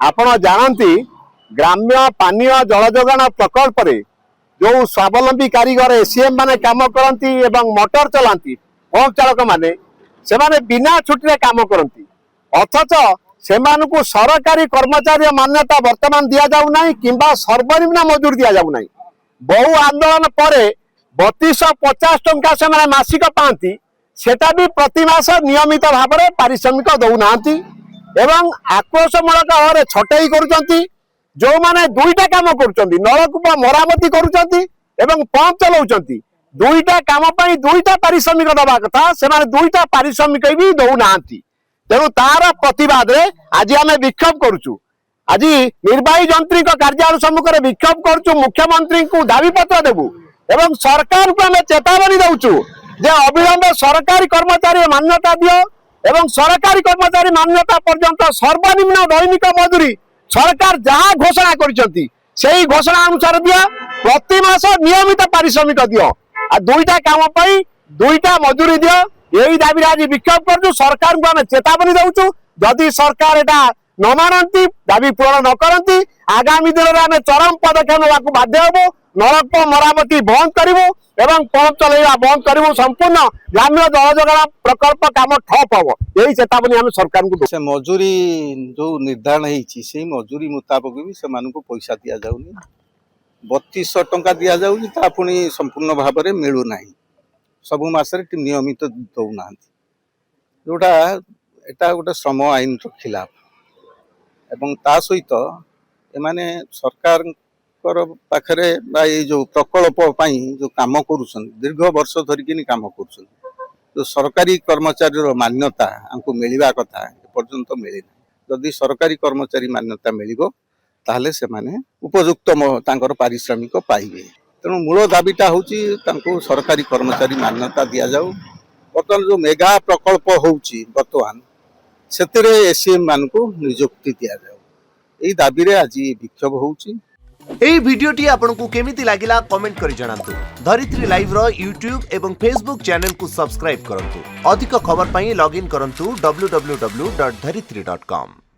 आपण जानती ग्राम्य पानीय जल जोगाण प्रकल्प रे जो स्वावलंबी कारीगर एसीएम माने काम करती एवं मोटर चलाती पंप चालक माने से माने बिना छुट्टी काम करती अथच सेमानकु सरकारी कर्मचारी मान्यता वर्तमान दिया जाऊ नहीं किंबा सर्वनिम्न मजूर दिया जाऊ नहीं। बहु आंदोलन पर 3250 टंका से मासिक पाती सेटा भी प्रति मास नियमित भाव में पारिश्रमिक दौना एवं आक्रोशमूलक भाव में छटई करुँच जो माने दुईटा काम करुँच नलकूप मरामती करुँच एवं पंप चलाउछंती दुईटा काम पर दुईटा पारिश्रमिक दवा कथा से दुईटा पारिश्रमिक भी दौना तेणु तार प्रतिवाद रे आज आम विक्षोभ करुचु। आज निर्वाही जंत्री कार्यालय सम्मुख में विक्षोभ करुचु। मुख्यमंत्री को दाबी पत्र देबू एवं सरकार को आम चेतावनी दउचु जे अविलंब सरकारी कर्मचारी मान्यता दियो एवं सरकारी कर्मचारी मान्यता पर्यंत सर्वनिम्न दैनिक मजूरी सरकार जहाँ घोषणा करिसंती सेही घोषणा अनुसार दियो प्रति मास नियमित पारिश्रमिक दियो आ दुईटा काम पई दुईटा मजूरी दियो यही दाबी आज विक्षोभ करूँ। सरकार को आम चेतावनी दउचु जदि सरकार एटा न मानती दाबी पूरण न करती आगामी दिन में आम चरम पदक्षेप नेबाकू बाध्य हेबू। नलकूप मरामती बंद करूँ एवं पंप चलैवा बंद करूँ संपूर्ण ग्राम्य जल जोगाण प्रकल्प काम ठप हम यही चेतावनी आम सरकार को से मजूरी जो निर्धारण होती से मजूरी मुताबक भी से पैसा दि जाऊनी 3200 टंका दि जाऊँगी पुणी संपूर्ण भाव में मिलूना सबु मासरे नियमित दौना जोटा एटा गोटे श्रम आईन खिलाफ एवं ता सहित एमाने सरकार पाखरे जो प्रकल्प जो काम करुछन दीर्घ वर्ष धरिकी काम करुछन जो सरकारी कर्मचारी मान्यता हमको मिलवा कथा एपर्यंत मिली जदि सरकारी कर्मचारी मान्यता मिलिबो ताहले से माने उपयुक्त तांकर पारिश्रमिक पाइबे। तेणु मूल दाबीटा हूँ सरकारी कर्मचारी मान्यता दि जाऊ। बर्तमान जो मेगा प्रकल्प होउची बर्तमान से एसीएम मान को नियुक्ति दि जाऊ यही दाबी रे आज विक्षोभ होउची। एही भिडियोटी आपनकु केमिति लागिला कमेंट करि जणांतु। धरित्री लाइव रो यूट्यूब एवं फेसबुक चैनल को सब्सक्राइब करंतु। अधिक खबर पई लॉगिन करंतु www.dharitri.com।